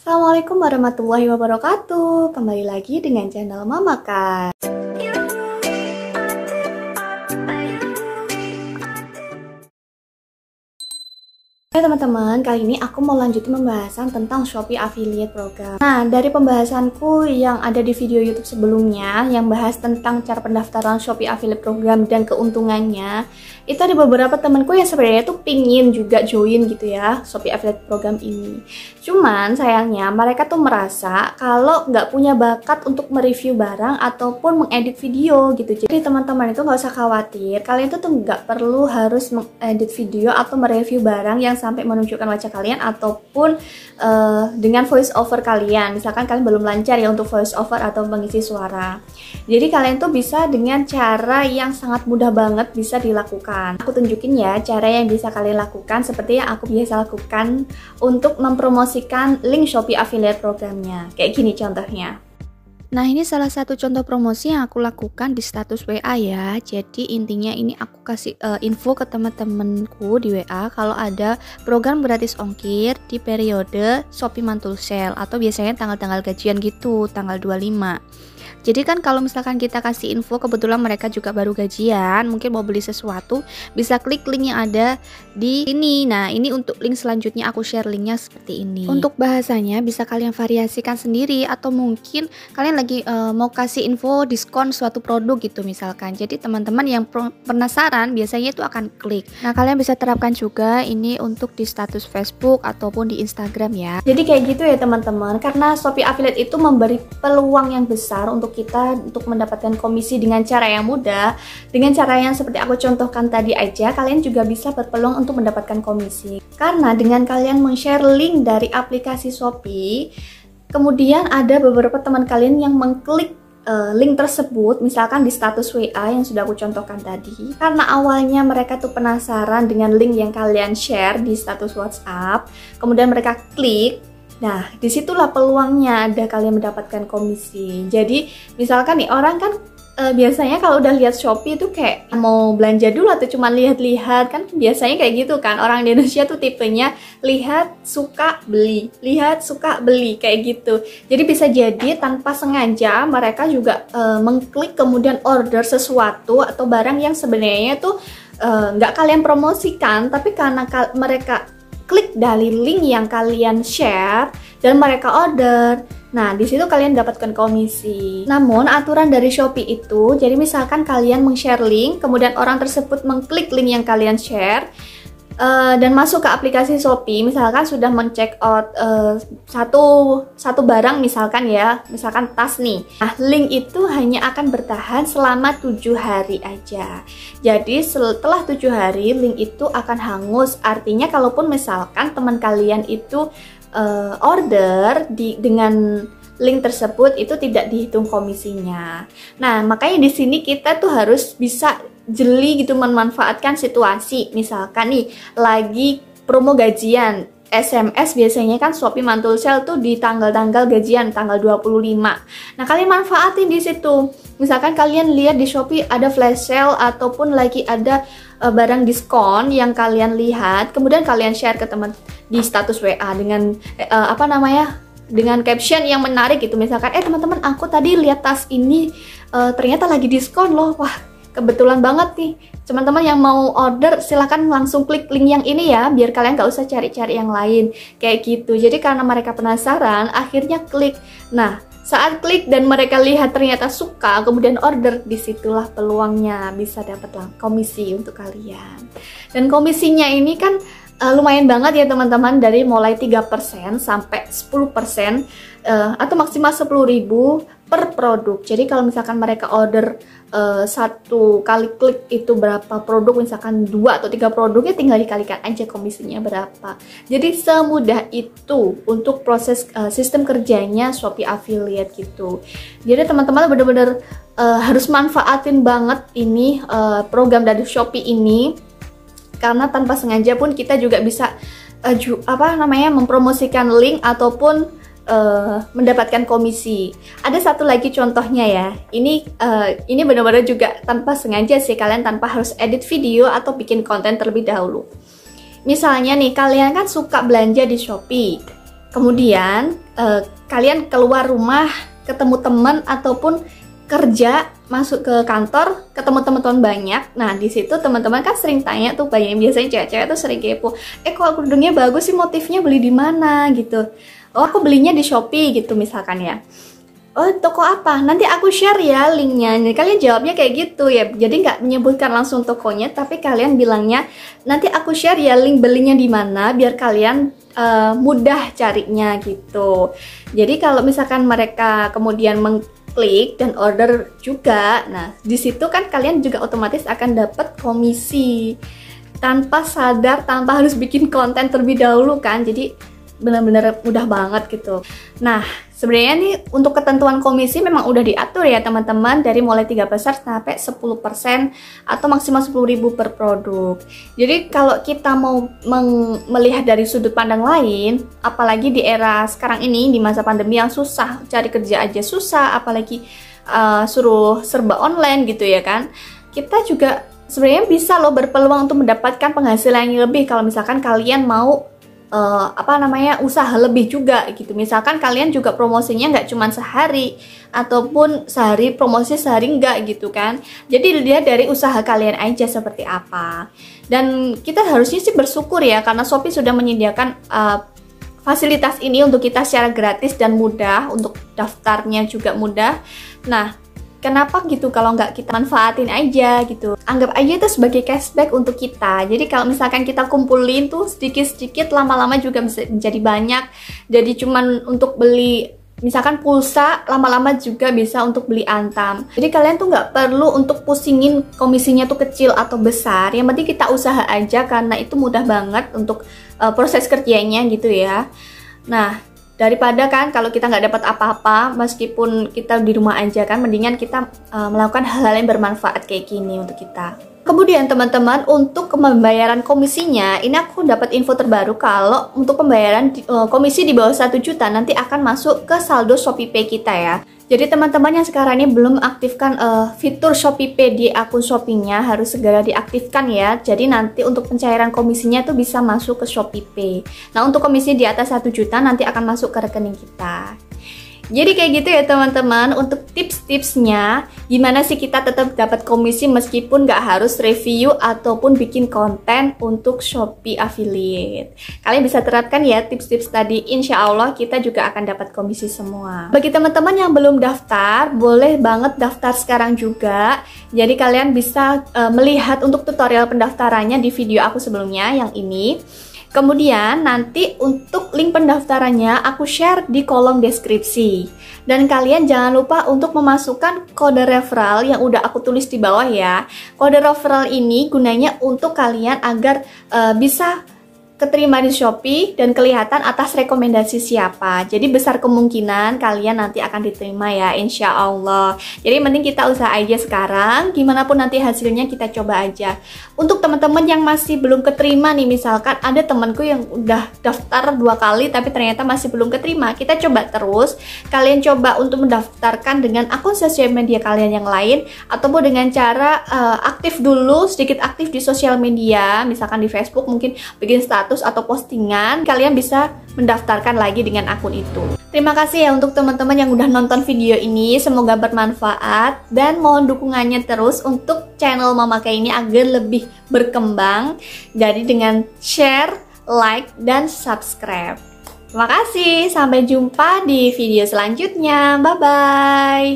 Assalamualaikum warahmatullahi wabarakatuh. Kembali lagi dengan channel Mama Kak. Hai teman-teman, kali ini aku mau lanjutin pembahasan tentang Shopee Affiliate Program. Nah, dari pembahasanku yang ada di video YouTube sebelumnya yang bahas tentang cara pendaftaran Shopee Affiliate Program dan keuntungannya, itu ada beberapa temanku yang sebenarnya tuh pingin juga join gitu ya Shopee Affiliate Program ini. Cuman sayangnya mereka tuh merasa kalau nggak punya bakat untuk mereview barang ataupun mengedit video gitu. Jadi teman-teman itu nggak usah khawatir, kalian tuh nggak perlu harus mengedit video atau mereview barang yang sampai menunjukkan wajah kalian ataupun dengan voice over kalian. Misalkan kalian belum lancar ya untuk voice over atau mengisi suara. Jadi kalian tuh bisa dengan cara yang sangat mudah banget bisa dilakukan. Aku tunjukin ya cara yang bisa kalian lakukan seperti yang aku biasa lakukan untuk mempromosikan link Shopee Affiliate Programnya. Kayak gini contohnya. Nah, ini salah satu contoh promosi yang aku lakukan di status WA ya. Jadi intinya ini aku kasih info ke teman-temanku di WA kalau ada program gratis ongkir di periode Shopee Mantul Sale atau biasanya tanggal-tanggal gajian gitu, tanggal 25. Jadi kan kalau misalkan kita kasih info, kebetulan mereka juga baru gajian, mungkin mau beli sesuatu, bisa klik link yang ada di sini. Nah, ini untuk link selanjutnya aku share linknya seperti ini. Untuk bahasanya bisa kalian variasikan sendiri atau mungkin kalian lagi mau kasih info diskon suatu produk gitu misalkan. Jadi teman-teman yang penasaran biasanya itu akan klik. Nah, kalian bisa terapkan juga ini untuk di status Facebook ataupun di Instagram ya. Jadi kayak gitu ya teman-teman, karena Shopee Affiliate itu memberi peluang yang besar untuk kita untuk mendapatkan komisi dengan cara yang mudah, dengan cara yang seperti aku contohkan tadi aja, kalian juga bisa berpeluang untuk mendapatkan komisi. Karena dengan kalian men-share link dari aplikasi Shopee, kemudian ada beberapa teman kalian yang mengklik link tersebut, misalkan di status WA yang sudah aku contohkan tadi. Karena awalnya mereka tuh penasaran dengan link yang kalian share di status WhatsApp, kemudian mereka klik. Nah, disitulah peluangnya ada kalian mendapatkan komisi. Jadi, misalkan nih orang kan biasanya kalau udah lihat Shopee itu kayak mau belanja dulu atau cuma lihat-lihat, kan biasanya kayak gitu kan. Orang di Indonesia tuh tipenya lihat, suka, beli, lihat, suka, beli, kayak gitu. Jadi bisa jadi tanpa sengaja mereka juga mengklik kemudian order sesuatu atau barang yang sebenarnya tuh nggak kalian promosikan, tapi karena mereka klik dari link yang kalian share dan mereka order. Nah, di situ kalian dapatkan komisi. Namun, aturan dari Shopee itu, jadi misalkan kalian meng-share link, kemudian orang tersebut mengklik link yang kalian share dan masuk ke aplikasi Shopee, misalkan sudah men-check out satu barang misalkan ya, misalkan tas nih. Nah, link itu hanya akan bertahan selama 7 hari aja. Jadi setelah 7 hari link itu akan hangus. Artinya kalaupun misalkan teman kalian itu order dengan link tersebut, itu tidak dihitung komisinya. Nah, makanya di sini kita tuh harus bisa jeli gitu memanfaatkan situasi. Misalkan nih lagi promo gajian SMS, biasanya kan Shopee Mantul Sale tuh di tanggal-tanggal gajian, tanggal 25. Nah, kalian manfaatin di situ. Misalkan kalian lihat di Shopee ada flash sale ataupun lagi ada barang diskon yang kalian lihat, kemudian kalian share ke teman di status WA dengan dengan caption yang menarik gitu. Misalkan, teman-teman, aku tadi lihat tas ini ternyata lagi diskon loh. Wah, kebetulan banget nih, teman-teman yang mau order silahkan langsung klik link yang ini ya, biar kalian gak usah cari-cari yang lain, kayak gitu. Jadi karena mereka penasaran, akhirnya klik. Nah, saat klik dan mereka lihat ternyata suka, kemudian order, disitulah peluangnya bisa dapat komisi untuk kalian. Dan komisinya ini kan lumayan banget ya teman-teman, dari mulai 3% sampai 10% atau maksimal 10.000 per produk. Jadi kalau misalkan mereka order satu kali klik itu berapa produk, misalkan 2 atau 3 produk, ya tinggal dikalikan aja komisinya berapa. Jadi semudah itu untuk proses sistem kerjanya Shopee Affiliate gitu. Jadi teman-teman benar-benar harus manfaatin banget ini program dari Shopee ini, karena tanpa sengaja pun kita juga bisa mempromosikan link ataupun mendapatkan komisi. Ada satu lagi contohnya ya. Ini benar-benar juga tanpa sengaja sih, kalian tanpa harus edit video atau bikin konten terlebih dahulu. Misalnya nih, kalian kan suka belanja di Shopee. Kemudian kalian keluar rumah, ketemu teman ataupun kerja, masuk ke kantor, ketemu teman-teman banyak. Nah, di situ teman-teman kan sering tanya tuh, banyak biasanya cewek-cewek tuh sering kepo. Kok kerudungnya bagus sih, motifnya beli di mana gitu. Oh, aku belinya di Shopee gitu misalkan ya. Oh, toko apa? Nanti aku share ya linknya. Jadi kalian jawabnya kayak gitu ya. Jadi nggak menyebutkan langsung tokonya, tapi kalian bilangnya nanti aku share ya link belinya di mana, biar kalian mudah carinya gitu. Jadi kalau misalkan mereka kemudian mengklik dan order juga, nah di situ kan kalian juga otomatis akan dapat komisi tanpa sadar, tanpa harus bikin konten terlebih dahulu kan. Jadi benar-benar mudah banget gitu. Nah, sebenarnya nih untuk ketentuan komisi memang udah diatur ya teman-teman, dari mulai 3% sampai 10% atau maksimal 10.000 per produk. Jadi kalau kita mau melihat dari sudut pandang lain, apalagi di era sekarang ini di masa pandemi yang susah, cari kerja aja susah, apalagi suruh serba online gitu ya kan. Kita juga sebenarnya bisa loh berpeluang untuk mendapatkan penghasilan yang lebih kalau misalkan kalian mau usaha lebih juga gitu. Misalkan kalian juga promosinya nggak cuma sehari ataupun sehari promosi sehari enggak gitu kan. Jadi dilihat dari usaha kalian aja seperti apa. Dan kita harusnya sih bersyukur ya, karena Shopee sudah menyediakan fasilitas ini untuk kita secara gratis dan mudah, untuk daftarnya juga mudah. Nah, kenapa gitu kalau nggak kita manfaatin aja gitu. Anggap aja itu sebagai cashback untuk kita. Jadi kalau misalkan kita kumpulin tuh sedikit-sedikit, lama-lama juga bisa menjadi banyak. Jadi cuman untuk beli misalkan pulsa, lama-lama juga bisa untuk beli Antam. Jadi kalian tuh nggak perlu untuk pusingin komisinya tuh kecil atau besar. Yang penting kita usaha aja, karena itu mudah banget untuk proses kerjanya gitu ya. Nah, daripada kan kalau kita nggak dapat apa-apa, meskipun kita di rumah aja kan, mendingan kita melakukan hal-hal yang bermanfaat kayak gini untuk kita. Kemudian teman-teman, untuk pembayaran komisinya, ini aku dapat info terbaru kalau untuk pembayaran komisi di bawah 1 juta nanti akan masuk ke saldo ShopeePay kita ya. Jadi teman-teman yang sekarang ini belum aktifkan fitur ShopeePay di akun Shopee-nya, harus segera diaktifkan ya. Jadi nanti untuk pencairan komisinya tuh bisa masuk ke ShopeePay. Nah, untuk komisi di atas 1 juta nanti akan masuk ke rekening kita. Jadi kayak gitu ya teman-teman, untuk tips-tipsnya gimana sih kita tetap dapat komisi meskipun nggak harus review ataupun bikin konten untuk Shopee Affiliate. Kalian bisa terapkan ya tips-tips tadi, insya Allah kita juga akan dapat komisi semua. Bagi teman-teman yang belum daftar, boleh banget daftar sekarang juga. Jadi kalian bisa melihat untuk tutorial pendaftarannya di video aku sebelumnya yang ini. Kemudian nanti untuk link pendaftarannya aku share di kolom deskripsi. Dan kalian jangan lupa untuk memasukkan kode referral yang udah aku tulis di bawah ya. Kode referral ini gunanya untuk kalian agar bisa keterima di Shopee dan kelihatan atas rekomendasi siapa. Jadi besar kemungkinan kalian nanti akan diterima ya, insya Allah. Jadi mending kita usaha aja sekarang, gimana pun nanti hasilnya kita coba aja. Untuk teman-teman yang masih belum keterima nih, misalkan ada temanku yang udah daftar 2 kali tapi ternyata masih belum keterima, kita coba terus. Kalian coba untuk mendaftarkan dengan akun sosial media kalian yang lain, ataupun dengan cara aktif dulu, sedikit aktif di sosial media, misalkan di Facebook mungkin bikin status atau postingan, kalian bisa mendaftarkan lagi dengan akun itu. Terima kasih ya untuk teman-teman yang udah nonton video ini, semoga bermanfaat dan mohon dukungannya terus untuk channel Mama Kay ini agar lebih berkembang. Jadi dengan share, like, dan subscribe. Terima kasih, sampai jumpa di video selanjutnya. Bye-bye.